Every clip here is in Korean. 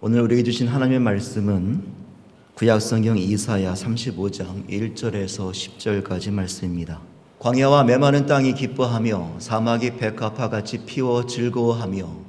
오늘 우리에게 주신 하나님의 말씀은 구약성경 이사야 35장 1절에서 10절까지 말씀입니다. 광야와 메마른 땅이 기뻐하며 사막이 백합화같이 피워 즐거워하며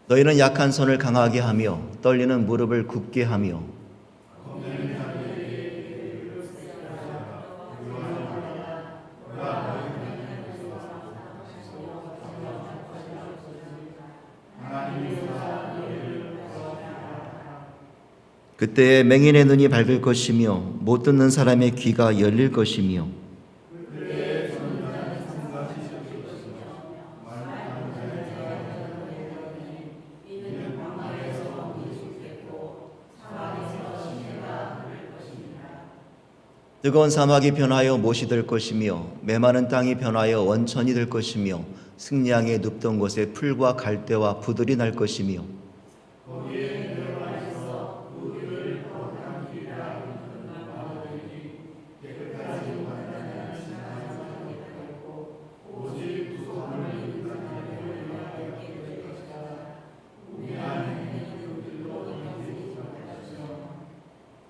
너희는 약한 손을 강하게 하며 떨리는 무릎을 굳게 하며 그때에 맹인의 눈이 밝을 것이며 못 듣는 사람의 귀가 열릴 것이며 뜨거운 사막이 변하여 못이 될 것이며 메마른 땅이 변하여 원천이 될 것이며 승량에 눕던 곳에 풀과 갈대와 부들이 날 것이며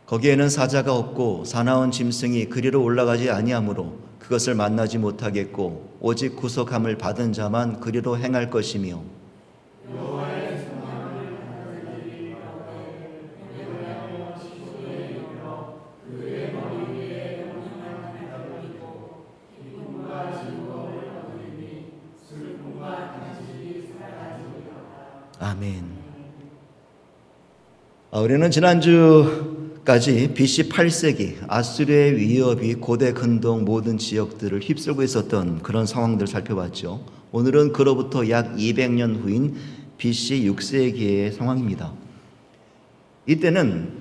거기에는 사자가 없고 사나운 짐승이 그리로 올라가지 아니하므로 그것을 만나지 못하겠고 오직 구속함을 받은 자만 그리로 행할 것이며 아멘. 우리는 지난주까지 BC 8세기 아수르의 위협이 고대 근동 모든 지역들을 휩쓸고 있었던 그런 상황들을 살펴봤죠. 오늘은 그로부터 약 200년 후인 BC 6세기의 상황입니다. 이때는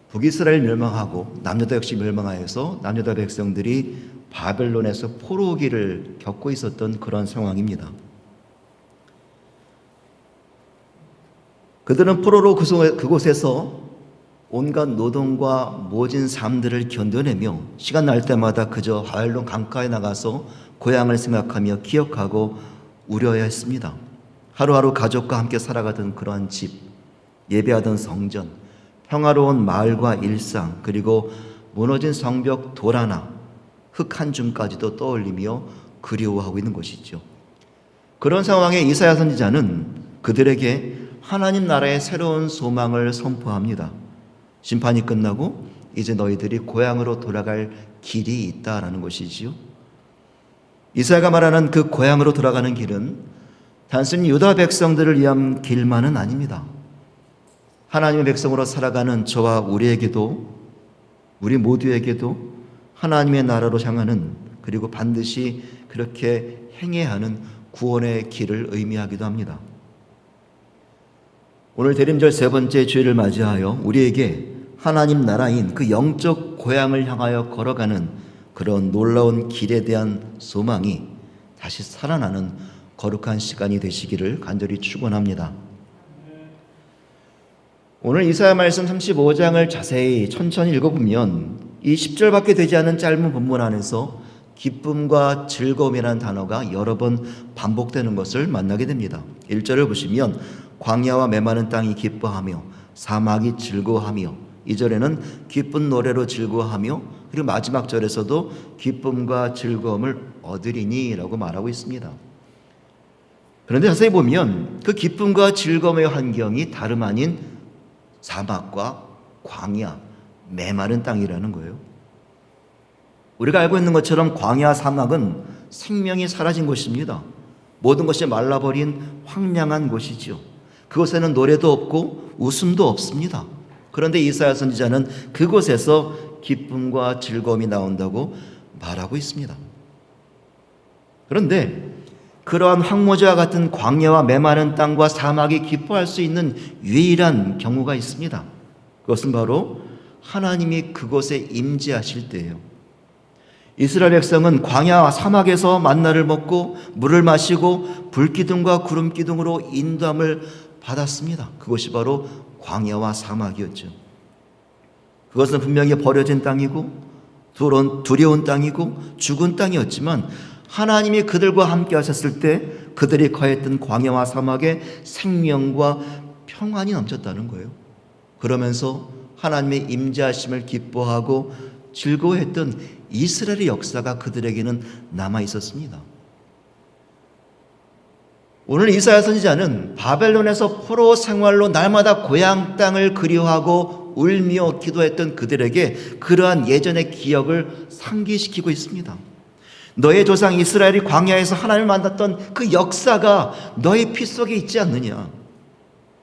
북이스라엘 멸망하고 남유다 역시 멸망하여서 남유다 백성들이 바벨론에서 포로기를 겪고 있었던 그런 상황입니다. 그들은 포로로 그곳에서 온갖 노동과 모진 삶들을 견뎌내며 시간 날 때마다 그저 바벨론 강가에 나가서 고향을 생각하며 기억하고 우려해야 했습니다. 하루하루 가족과 함께 살아가던 그러한 집, 예배하던 성전, 평화로운 마을과 일상, 그리고 무너진 성벽 돌 하나, 흙 한 줌까지도 떠올리며 그리워하고 있는 것이죠. 그런 상황에 이사야 선지자는 그들에게 하나님 나라의 새로운 소망을 선포합니다. 심판이 끝나고 이제 너희들이 고향으로 돌아갈 길이 있다라는 것이지요. 이사야가 말하는 그 고향으로 돌아가는 길은 단순히 유다 백성들을 위한 길만은 아닙니다. 하나님의 백성으로 살아가는 저와 우리에게도, 우리 모두에게도 하나님의 나라로 향하는, 그리고 반드시 그렇게 행해야 하는 구원의 길을 의미하기도 합니다. 오늘 대림절 세 번째 주일을 맞이하여 우리에게 하나님 나라인 그 영적 고향을 향하여 걸어가는 그런 놀라운 길에 대한 소망이 다시 살아나는 거룩한 시간이 되시기를 간절히 축원합니다. 오늘 이사야 말씀 35장을 자세히 천천히 읽어보면 이 10절밖에 되지 않은 짧은 본문 안에서 기쁨과 즐거움이라는 단어가 여러 번 반복되는 것을 만나게 됩니다. 1절을 보시면 광야와 메마른 땅이 기뻐하며 사막이 즐거워하며, 2절에는 기쁜 노래로 즐거워하며, 그리고 마지막 절에서도 기쁨과 즐거움을 얻으리니 라고 말하고 있습니다. 그런데 자세히 보면 그 기쁨과 즐거움의 환경이 다름 아닌 사막과 광야, 메마른 땅이라는 거예요. 우리가 알고 있는 것처럼 광야, 사막은 생명이 사라진 곳입니다. 모든 것이 말라버린 황량한 곳이죠. 그곳에는 노래도 없고 웃음도 없습니다. 그런데 이사야 선지자는 그곳에서 기쁨과 즐거움이 나온다고 말하고 있습니다. 그런데 그러한 황무지와 같은 광야와 메마른 땅과 사막이 기뻐할 수 있는 유일한 경우가 있습니다. 그것은 바로 하나님이 그곳에 임재하실 때예요. 이스라엘 백성은 광야와 사막에서 만나를 먹고 물을 마시고 불기둥과 구름기둥으로 인도함을 받았습니다. 그것이 바로 광야와 사막이었죠. 그것은 분명히 버려진 땅이고 두려운 땅이고 죽은 땅이었지만 하나님이 그들과 함께 하셨을 때 그들이 거했던 광야와 사막에 생명과 평안이 넘쳤다는 거예요. 그러면서 하나님의 임재하심을 기뻐하고 즐거워했던 이스라엘의 역사가 그들에게는 남아 있었습니다. 오늘 이사야 선지자는 바벨론에서 포로 생활로 날마다 고향 땅을 그리워하고 울며 기도했던 그들에게 그러한 예전의 기억을 상기시키고 있습니다. 너의 조상 이스라엘이 광야에서 하나님을 만났던 그 역사가 너의 피 속에 있지 않느냐.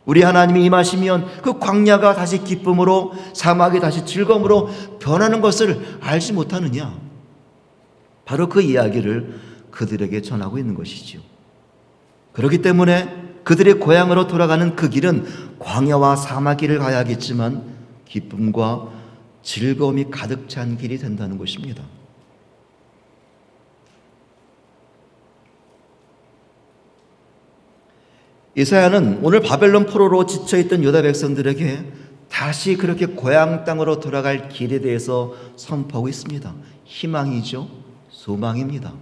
우리 하나님이 임하시면 그 광야가 다시 기쁨으로 사막이 다시 즐거움으로 변하는 것을 알지 못하느냐. 바로 그 이야기를 그들에게 전하고 있는 것이죠. 그렇기 때문에 그들의 고향으로 돌아가는 그 길은 광야와 사막길을 가야겠지만 기쁨과 즐거움이 가득 찬 길이 된다는 것입니다. 이사야는 오늘 바벨론 포로로 지쳐있던 유다 백성들에게 다시 그렇게 고향 땅으로 돌아갈 길에 대해서 선포하고 있습니다. 희망이죠. 소망입니다.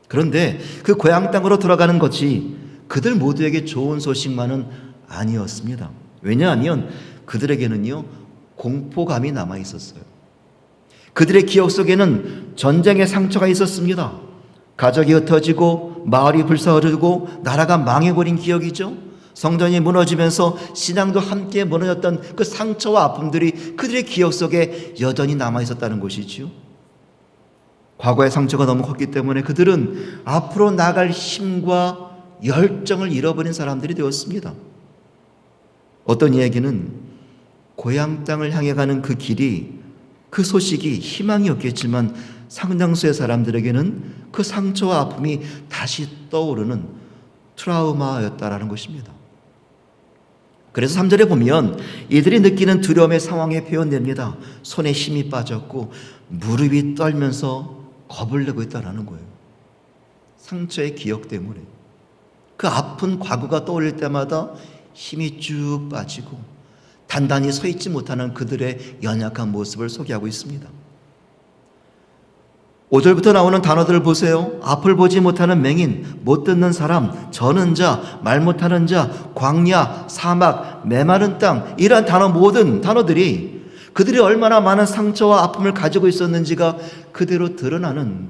그런데 그 고향 땅으로 돌아가는 것이 그들 모두에게 좋은 소식만은 아니었습니다. 왜냐하면 그들에게는요, 공포감이 남아 있었어요. 그들의 기억 속에는 전쟁의 상처가 있었습니다. 가족이 흩어지고 마을이 불사르고 나라가 망해버린 기억이죠. 성전이 무너지면서 신앙도 함께 무너졌던 그 상처와 아픔들이 그들의 기억 속에 여전히 남아있었다는 것이지요. 과거의 상처가 너무 컸기 때문에 그들은 앞으로 나갈 힘과 열정을 잃어버린 사람들이 되었습니다. 어떤 이야기는 고향 땅을 향해 가는 그 길이, 그 소식이 희망이었겠지만 상당수의 사람들에게는 그 상처와 아픔이 다시 떠오르는 트라우마였다라는 것입니다. 그래서 3절에 보면 이들이 느끼는 두려움의 상황에 표현됩니다. 손에 힘이 빠졌고 무릎이 떨면서 겁을 내고 있다라는 거예요. 상처의 기억 때문에 그 아픈 과거가 떠올릴 때마다 힘이 쭉 빠지고 단단히 서 있지 못하는 그들의 연약한 모습을 소개하고 있습니다. 5절부터 나오는 단어들을 보세요. 앞을 보지 못하는 맹인, 못 듣는 사람, 저는 자, 말 못하는 자, 광야, 사막, 메마른 땅, 이러한 단어, 모든 단어들이 그들이 얼마나 많은 상처와 아픔을 가지고 있었는지가 그대로 드러나는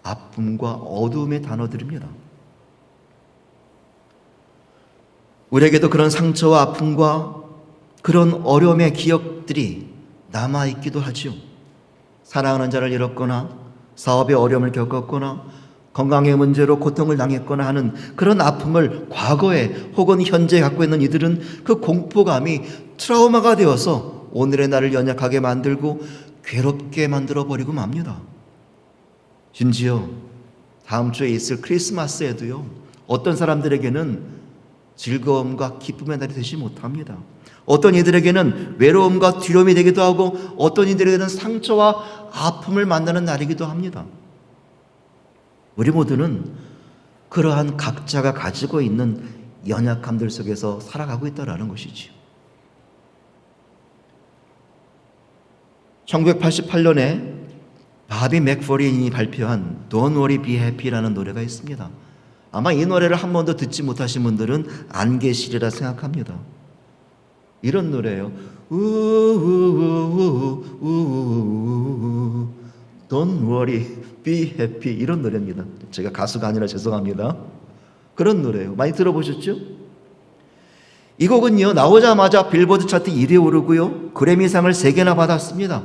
아픔과 어두움의 단어들입니다. 우리에게도 그런 상처와 아픔과 그런 어려움의 기억들이 남아있기도 하죠. 사랑하는 자를 잃었거나 사업의 어려움을 겪었거나 건강의 문제로 고통을 당했거나 하는 그런 아픔을 과거에 혹은 현재 갖고 있는 이들은 그 공포감이 트라우마가 되어서 오늘의 나를 연약하게 만들고 괴롭게 만들어버리고 맙니다. 심지어 다음 주에 있을 크리스마스에도요, 어떤 사람들에게는 즐거움과 기쁨의 날이 되지 못합니다. 어떤 이들에게는 외로움과 두려움이 되기도 하고 어떤 이들에게는 상처와 아픔을 만나는 날이기도 합니다. 우리 모두는 그러한 각자가 가지고 있는 연약함들 속에서 살아가고 있다는 것이지요. 1988년에 바비 맥퍼린이 발표한 Don't Worry Be Happy라는 노래가 있습니다. 아마 이 노래를 한 번도 듣지 못하신 분들은 안 계시리라 생각합니다. 이런 노래예요. Don't worry, be happy. 이런 노래입니다. 제가 가수가 아니라 죄송합니다. 그런 노래예요. 많이 들어보셨죠? 이 곡은요, 나오자마자 빌보드 차트 1위에 오르고요, 그래미상을 3개나 받았습니다.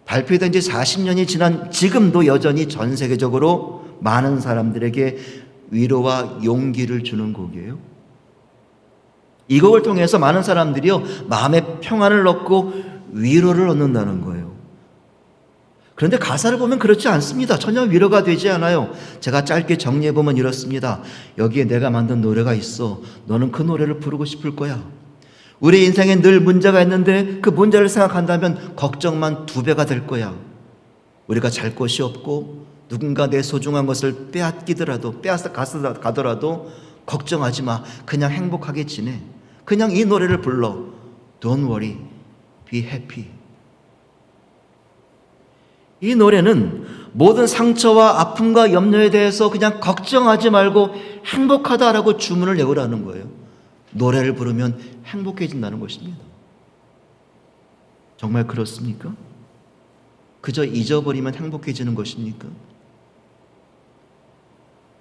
발표된 지 40년이 지난 지금도 여전히 전 세계적으로 많은 사람들에게 위로와 용기를 주는 곡이에요. 이 곡을 통해서 많은 사람들이요, 마음의 평안을 얻고 위로를 얻는다는 거예요. 그런데 가사를 보면 그렇지 않습니다. 전혀 위로가 되지 않아요. 제가 짧게 정리해보면 이렇습니다. 여기에 내가 만든 노래가 있어. 너는 그 노래를 부르고 싶을 거야. 우리 인생에 늘 문제가 있는데 그 문제를 생각한다면 걱정만 2배가 될 거야. 우리가 잘 곳이 없고 누군가 내 소중한 것을 빼앗아 가더라도 걱정하지 마. 그냥 행복하게 지내. 그냥 이 노래를 불러. Don't worry, be happy. 이 노래는 모든 상처와 아픔과 염려에 대해서 그냥 걱정하지 말고 행복하다라고 주문을 외우라는 거예요. 노래를 부르면 행복해진다는 것입니다. 정말 그렇습니까? 그저 잊어버리면 행복해지는 것입니까?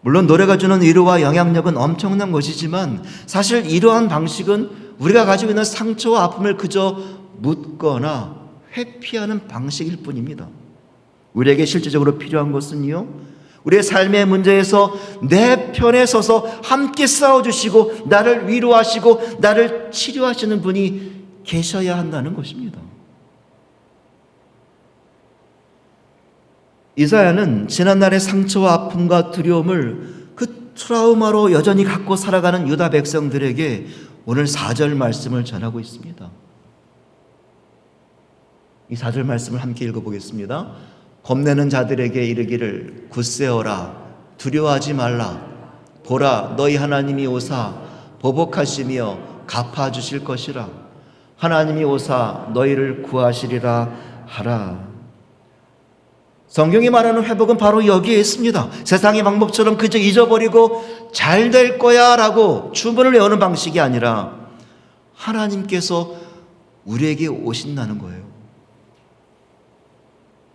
물론 노래가 주는 위로와 영향력은 엄청난 것이지만 사실 이러한 방식은 우리가 가지고 있는 상처와 아픔을 그저 묻거나 회피하는 방식일 뿐입니다. 우리에게 실질적으로 필요한 것은요, 우리의 삶의 문제에서 내 편에 서서 함께 싸워주시고 나를 위로하시고 나를 치료하시는 분이 계셔야 한다는 것입니다. 이사야는 지난날의 상처와 아픔과 두려움을 그 트라우마로 여전히 갖고 살아가는 유다 백성들에게 오늘 4절 말씀을 전하고 있습니다. 이 4절 말씀을 함께 읽어보겠습니다. 겁내는 자들에게 이르기를 굳세어라, 두려워하지 말라. 보라, 너희 하나님이 오사 보복하시며 갚아주실 것이라. 하나님이 오사 너희를 구하시리라 하라. 성경이 말하는 회복은 바로 여기에 있습니다. 세상의 방법처럼 그저 잊어버리고 잘 될 거야 라고 주문을 외우는 방식이 아니라 하나님께서 우리에게 오신다는 거예요.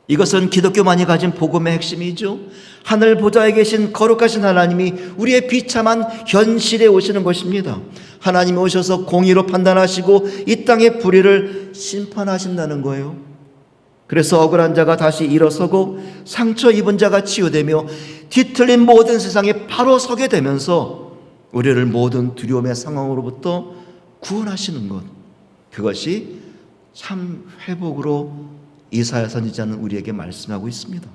이것은 기독교만이 가진 복음의 핵심이죠. 하늘 보좌에 계신 거룩하신 하나님이 우리의 비참한 현실에 오시는 것입니다. 하나님이 오셔서 공의로 판단하시고 이 땅의 불의를 심판하신다는 거예요. 그래서 억울한 자가 다시 일어서고 상처 입은 자가 치유되며 뒤틀린 모든 세상에 바로 서게 되면서 우리를 모든 두려움의 상황으로부터 구원하시는 것, 그것이 참 회복으로 이사야 선지자는 우리에게 말씀하고 있습니다.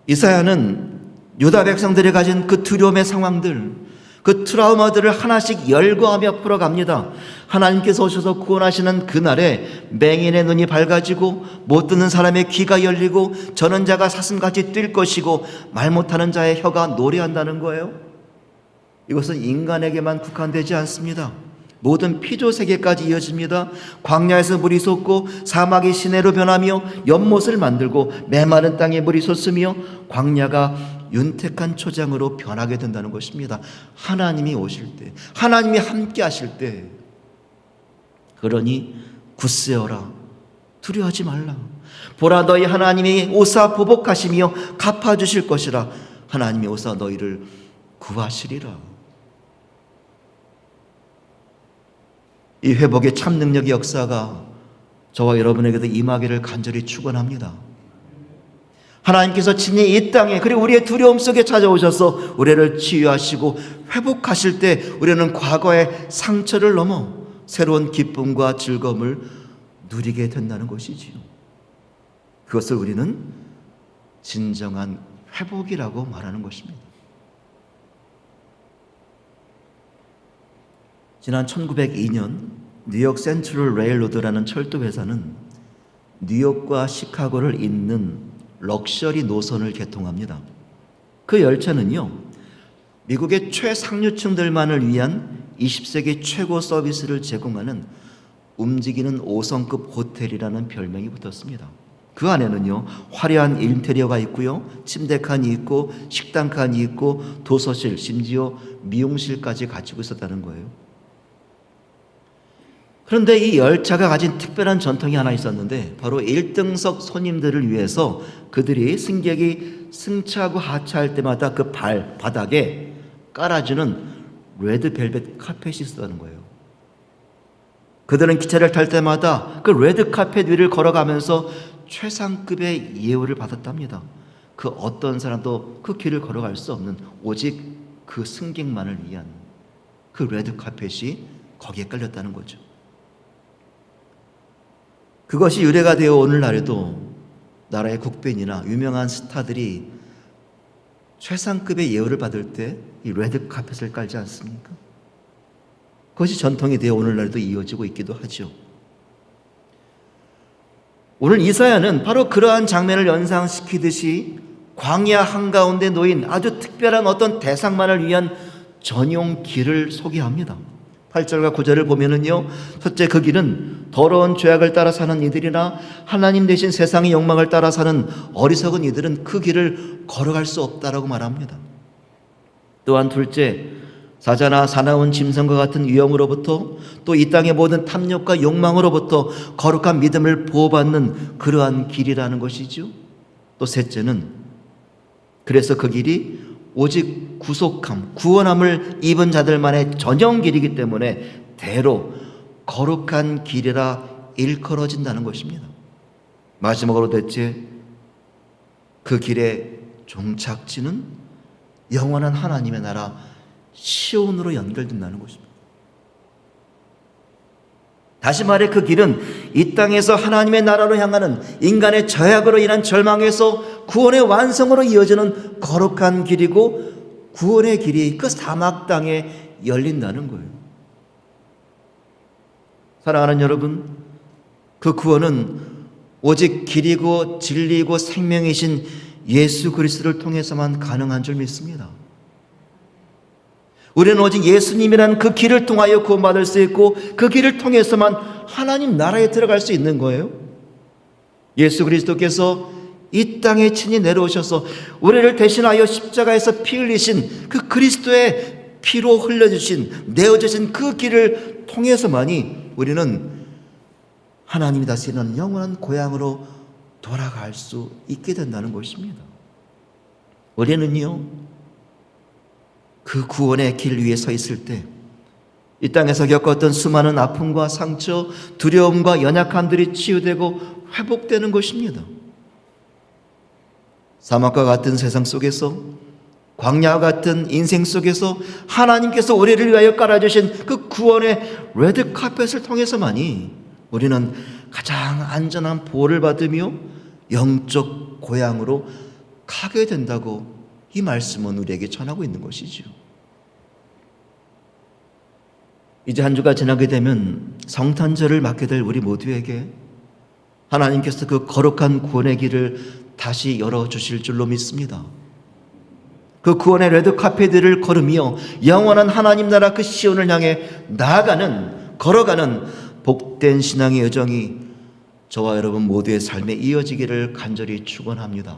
이사야는 유다 백성들이 가진 그 두려움의 상황들, 그 트라우마들을 하나씩 열거하며 풀어갑니다. 하나님께서 오셔서 구원하시는 그날에 맹인의 눈이 밝아지고 못 듣는 사람의 귀가 열리고 저는 자가 사슴같이 뛸 것이고 말 못하는 자의 혀가 노래한다는 거예요. 이것은 인간에게만 국한되지 않습니다. 모든 피조세계까지 이어집니다. 광야에서 물이 솟고 사막이 시내로 변하며 연못을 만들고 메마른 땅에 물이 솟으며 광야가 윤택한 초장으로 변하게 된다는 것입니다. 하나님이 오실 때, 하나님이 함께 하실 때. 그러니 굳세어라, 두려워하지 말라. 보라, 너희 하나님이 오사 보복하시며 갚아주실 것이라. 하나님이 오사 너희를 구하시리라. 이 회복의 참 능력의 역사가 저와 여러분에게도 임하기를 간절히 축원합니다. 하나님께서 친히 이 땅에 그리고 우리의 두려움 속에 찾아오셔서 우리를 치유하시고 회복하실 때 우리는 과거의 상처를 넘어 새로운 기쁨과 즐거움을 누리게 된다는 것이지요. 그것을 우리는 진정한 회복이라고 말하는 것입니다. 지난 1902년 뉴욕 센트럴 레일로드라는 철도 회사는 뉴욕과 시카고를 잇는 럭셔리 노선을 개통합니다. 그 열차는요, 미국의 최상류층들만을 위한 20세기 최고 서비스를 제공하는 움직이는 5성급 호텔이라는 별명이 붙었습니다. 그 안에는요, 화려한 인테리어가 있고요, 침대 칸이 있고 식당 칸이 있고 도서실, 심지어 미용실까지 갖추고 있었다는 거예요. 그런데 이 열차가 가진 특별한 전통이 하나 있었는데 바로 1등석 손님들을 위해서 그들이 승객이 승차하고 하차할 때마다 그 바닥에 깔아주는 레드벨벳 카펫이 있었다는 거예요. 그들은 기차를 탈 때마다 그 레드 카펫 위를 걸어가면서 최상급의 예우를 받았답니다. 그 어떤 사람도 그 길을 걸어갈 수 없는 오직 그 승객만을 위한 그 레드 카펫이 거기에 깔렸다는 거죠. 그것이 유래가 되어 오늘날에도 나라의 국빈이나 유명한 스타들이 최상급의 예우를 받을 때 이 레드 카펫을 깔지 않습니까? 그것이 전통이 되어 오늘날에도 이어지고 있기도 하죠. 오늘 이사야는 바로 그러한 장면을 연상시키듯이 광야 한가운데 놓인 아주 특별한 어떤 대상만을 위한 전용 길을 소개합니다. 8절과 9절을 보면은요, 첫째, 그 길은 더러운 죄악을 따라 사는 이들이나 하나님 대신 세상의 욕망을 따라 사는 어리석은 이들은 그 길을 걸어갈 수 없다라고 말합니다. 또한 둘째, 사자나 사나운 짐승과 같은 위험으로부터, 또 이 땅의 모든 탐욕과 욕망으로부터 거룩한 믿음을 보호받는 그러한 길이라는 것이죠. 또 셋째는, 그래서 그 길이 오직 구속함, 구원함을 입은 자들만의 전용 길이기 때문에 대로 거룩한 길이라 일컬어진다는 것입니다. 마지막으로 넷째, 그 길의 종착지는 영원한 하나님의 나라 시온으로 연결된다는 것입니다. 다시 말해 그 길은 이 땅에서 하나님의 나라로 향하는 인간의 죄악으로 인한 절망에서 구원의 완성으로 이어지는 거룩한 길이고, 구원의 길이 그 사막 땅에 열린다는 거예요. 사랑하는 여러분, 그 구원은 오직 길이고 진리고 생명이신 예수 그리스도를 통해서만 가능한 줄 믿습니다. 우리는 오직 예수님이라는 그 길을 통하여 구원받을 수 있고, 그 길을 통해서만 하나님 나라에 들어갈 수 있는 거예요. 예수 그리스도께서 이 땅에 친히 내려오셔서 우리를 대신하여 십자가에서 피 흘리신 그 그리스도의 피로 흘려주신, 내어주신 그 길을 통해서만이 우리는 하나님이 다스리는 영원한 고향으로 돌아갈 수 있게 된다는 것입니다. 우리는요, 그 구원의 길 위에 서 있을 때 이 땅에서 겪었던 수많은 아픔과 상처, 두려움과 연약함들이 치유되고 회복되는 것입니다. 사막과 같은 세상 속에서, 광야와 같은 인생 속에서 하나님께서 우리를 위하여 깔아주신 그 구원의 레드카펫을 통해서만이 우리는 가장 안전한 보호를 받으며 영적 고향으로 가게 된다고 이 말씀은 우리에게 전하고 있는 것이죠. 이제 한 주가 지나게 되면 성탄절을 맞게 될 우리 모두에게 하나님께서 그 거룩한 구원의 길을 다시 열어주실 줄로 믿습니다. 그 구원의 레드카펫을 걸으며 영원한 하나님 나라 그 시온을 향해 나아가는, 걸어가는 복된 신앙의 여정이 저와 여러분 모두의 삶에 이어지기를 간절히 축원합니다.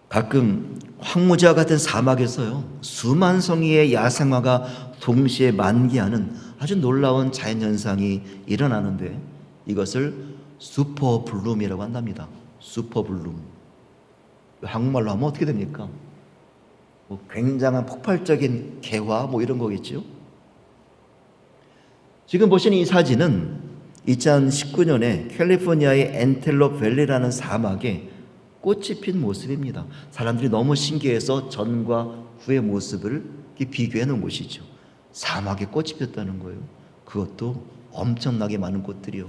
가끔 황무지와 같은 사막에서요, 수만 성의의 야생화가 동시에 만개하는 아주 놀라운 자연현상이 일어나는데 이것을 슈퍼블룸이라고 한답니다. 슈퍼블룸. 한국말로 하면 어떻게 됩니까? 굉장한 폭발적인 개화 이런 거겠죠. 지금 보시는 이 사진은 2019년에 캘리포니아의 엔텔롭 밸리라는 사막에 꽃이 핀 모습입니다. 사람들이 너무 신기해서 전과 후의 모습을 비교해 놓은 것이죠. 사막에 꽃이 폈다는 거예요. 그것도 엄청나게 많은 꽃들이요.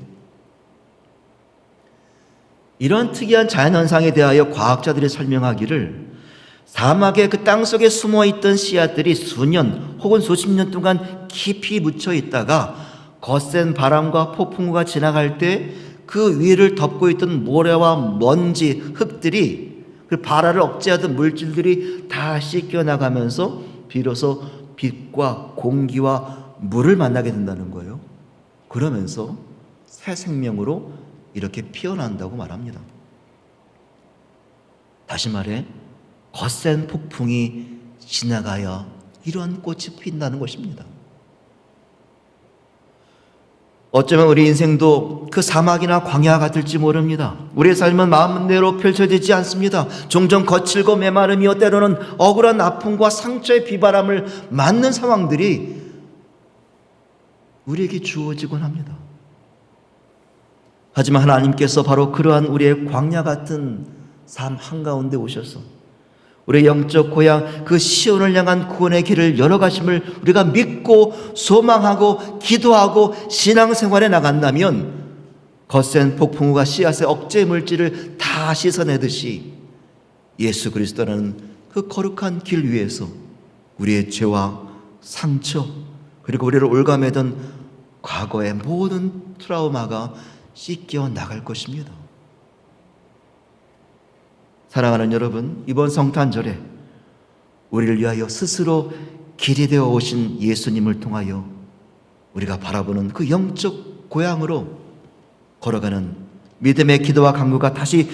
이런 특이한 자연현상에 대하여 과학자들이 설명하기를, 사막의 그 땅 속에 숨어있던 씨앗들이 수년 혹은 수십 년 동안 깊이 묻혀 있다가 거센 바람과 폭풍우가 지나갈 때 그 위를 덮고 있던 모래와 먼지, 흙들이, 그 발화를 억제하던 물질들이 다 씻겨나가면서 비로소 빛과 공기와 물을 만나게 된다는 거예요. 그러면서 새 생명으로 이렇게 피어난다고 말합니다. 다시 말해 거센 폭풍이 지나가야 이러한 꽃이 핀다는 것입니다. 어쩌면 우리 인생도 그 사막이나 광야 같을지 모릅니다. 우리의 삶은 마음대로 펼쳐지지 않습니다. 종종 거칠고 메마르며 때로는 억울한 아픔과 상처의 비바람을 맞는 상황들이 우리에게 주어지곤 합니다. 하지만 하나님께서 바로 그러한 우리의 광야 같은 삶 한가운데 오셔서 우리의 영적 고향 그 시온을 향한 구원의 길을 열어가심을 우리가 믿고 소망하고 기도하고 신앙생활에 나간다면 거센 폭풍우가 씨앗의 억제 물질을 다 씻어내듯이 예수 그리스도라는 그 거룩한 길 위에서 우리의 죄와 상처, 그리고 우리를 올가매던 과거의 모든 트라우마가 씻겨 나갈 것입니다. 사랑하는 여러분, 이번 성탄절에 우리를 위하여 스스로 길이 되어 오신 예수님을 통하여 우리가 바라보는 그 영적 고향으로 걸어가는 믿음의 기도와 간구가 다시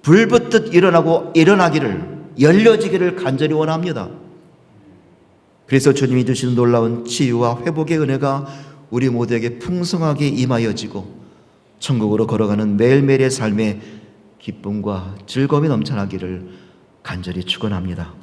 불붙듯 일어나기를, 열려지기를 간절히 원합니다. 그래서 주님이 주시는 놀라운 치유와 회복의 은혜가 우리 모두에게 풍성하게 임하여지고 천국으로 걸어가는 매일매일의 삶에 기쁨과 즐거움이 넘쳐나기를 간절히 축원합니다.